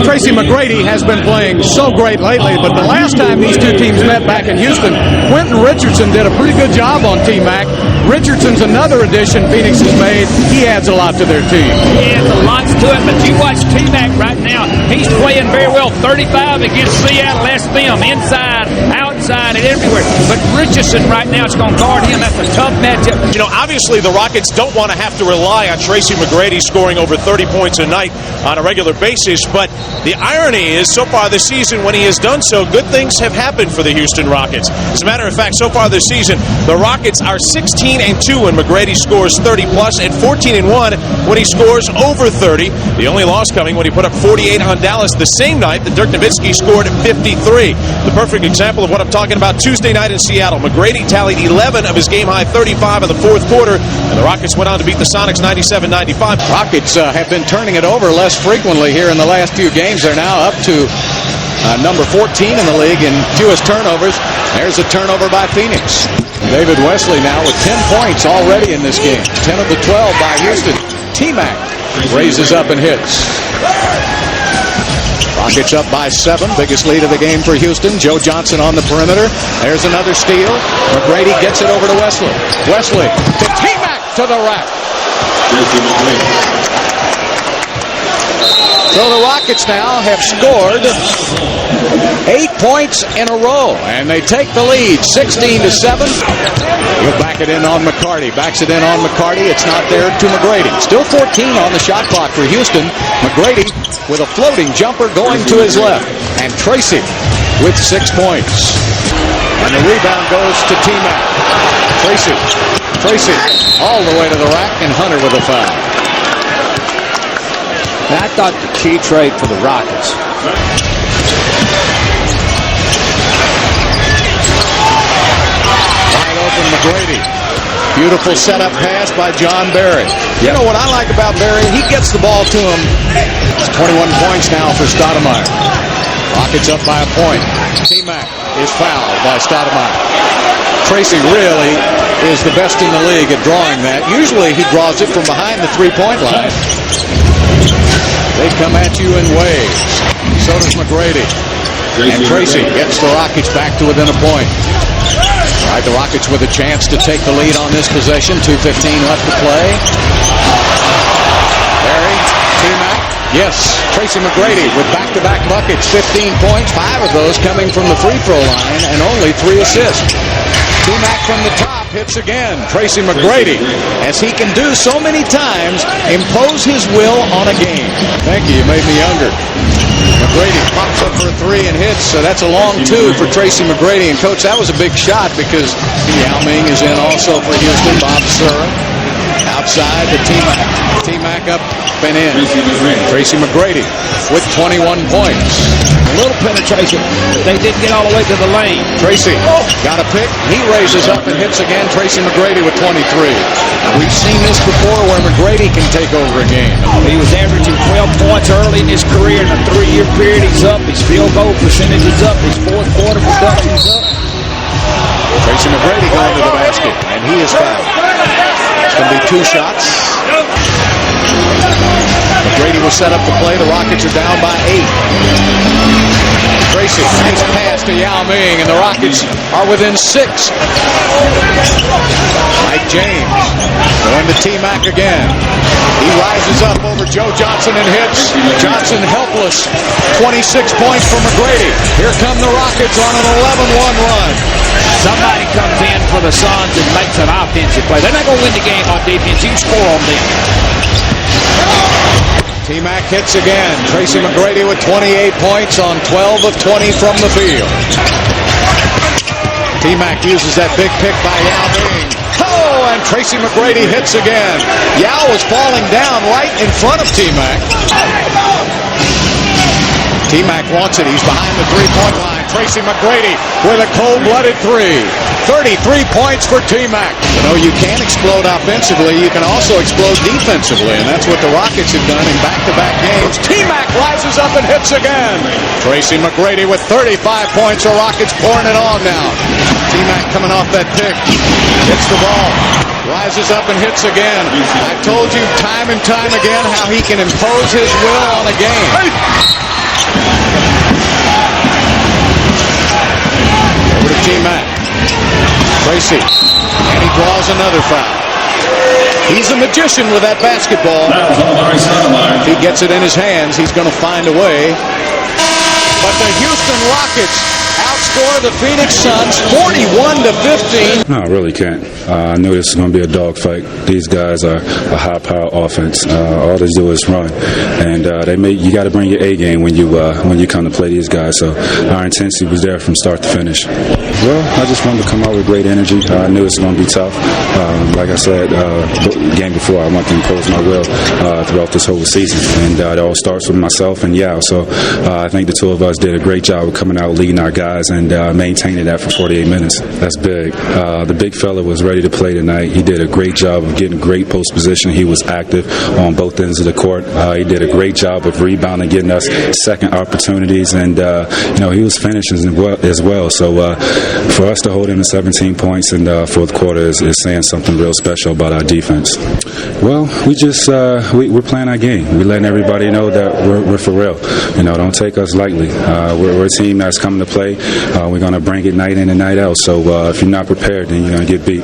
Tracy McGrady has been playing so great lately, but the last time these two teams met back in Houston, Quentin Richardson did a pretty good job on T-Mac. Richardson's another addition Phoenix has made. He adds a lot to their team. He adds a lot to it, but you watch T-Mac right now. He's playing very well. 35 against Seattle. That's them. Inside, outside, and everywhere. But Richardson right now is going to guard him. That's a tough matchup. You know, obviously the Rockets don't want to have to rely on Tracy McGrady scoring over 30 points a night on a regular basis, but the irony is, so far this season, when he has done so, good things have happened for the Houston Rockets. As a matter of fact, so far this season, the Rockets are 16-2 when McGrady scores 30-plus and 14-1 when he scores over 30. The only loss coming when he put up 48 on Dallas the same night that Dirk Nowitzki scored 53. The perfect example of what I'm talking about Tuesday night in Seattle. McGrady tallied 11 of his game-high 35 in the fourth quarter, and the Rockets went on to beat the Sonics 97-95. Rockets have been turning it over less frequently here in the last few games. They're now up to number 14 in the league in fewest turnovers. There's a turnover by Phoenix. David Wesley now with 10 points already in this game. 10 of the 12 by Houston. T-Mac raises up and hits. Rockets up by 7. Biggest lead of the game for Houston. Joe Johnson on the perimeter. There's another steal. McGrady gets it over to Wesley. Wesley to T-Mac to the rack. So the Rockets now have scored 8 points in a row, and they take the lead 16-7. He'll back it in on McCarty. Backs it in on McCarty. It's not there to McGrady. Still 14 on the shot clock for Houston. McGrady with a floating jumper going to his left. And Tracy with 6 points. And the rebound goes to T-Mac. Tracy all the way to the rack, and Hunter with a foul. I thought the key trade for the Rockets. Wide open McGrady. Beautiful setup pass by John Barry. You know what I like about Barry? He gets the ball to him. It's 21 points now for Stoudemire. Rockets up by a point. T-Mac is fouled by Stoudemire. Tracy really is the best in the league at drawing that. Usually he draws it from behind the three-point line. They come at you in waves. So does McGrady. And Tracy gets the Rockets back to within a point. All right, the Rockets with a chance to take the lead on this possession. 2:15 left to play. Barry, T-Mac. Yes, Tracy McGrady with back-to-back buckets. 15 points, 5 of those coming from the free throw line, and only 3 assists. T-Mac from the top hits again. Tracy McGrady, as he can do so many times, impose his will on a game. Thank you, you made me younger. McGrady pops up for a 3 and hits, so that's a long 2 for Tracy McGrady. And, Coach, that was a big shot because Yao Ming is in also for Houston. ButtZilla outside to T-Mac. T-Mac up and in. Tracy McGrady with 21 points. A little penetration. They didn't get all the way to the lane. Tracy got a pick. He raises up and hits again. Tracy McGrady with 23. Now, we've seen this before where McGrady can take over a game. He was averaging 12 points early in his career. In a 3-year period, he's up. His field goal percentage is up. His fourth quarter production is up. Tracy McGrady going to the basket, and he is fouled. It's going to be 2 shots. McGrady will set up the play. The Rockets are down by 8. Tracy, nice pass to Yao Ming, and the Rockets are within 6. Mike James going to T-Mac again. He rises up over Joe Johnson and hits. Johnson helpless. 26 points for McGrady. Here come the Rockets on an 11-1 run. Somebody comes in for the Suns and makes an offensive play. They're not going to win the game on defense. You score on them. T-Mac hits again. Tracy McGrady with 28 points on 12 of 20 from the field. T-Mac uses that big pick by Yao Ming. Oh, and Tracy McGrady hits again. Yao was falling down right in front of T-Mac. T-Mac wants it. He's behind the three-point line. Tracy McGrady with a cold-blooded 3. 33 points for T-Mac. You know, you can explode offensively. You can also explode defensively, and that's what the Rockets have done in back-to-back games. T-Mac rises up and hits again. Tracy McGrady with 35 points. The Rockets pouring it on now. T-Mac coming off that pick. Hits the ball. Rises up and hits again. I've told you time and time again how he can impose his will on a game. Tracy. And he draws another foul. He's a magician with that basketball. If he gets it in his hands, he's going to find a way. But the Houston Rockets outscore the Phoenix Suns 41-15. No, I really can't. I knew this was going to be a dogfight. These guys are a high-power offense. All they do is run, and you got to bring your A game when you come to play these guys. So our intensity was there from start to finish. Well, I just wanted to come out with great energy. I knew it was going to be tough. Like I said, game before, I wanted to impose my will throughout this whole season, and it all starts with myself and Yao. So I think the two of us did a great job of coming out, leading our guys, and maintaining that for 48 minutes. That's big. The big fella was ready to play tonight. He did a great job of getting great post position. He was active on both ends of the court. He did a great job of rebounding, getting us second opportunities, and he was finishing as well. So for us to hold him to 17 points in the fourth quarter is saying something real special about our defense. Well, we just we're playing our game. We're letting everybody know that we're for real. Don't take us lightly. We're a team that's coming to play. We're going to bring it night in and night out. So if you're not prepared, then you're going to get beat.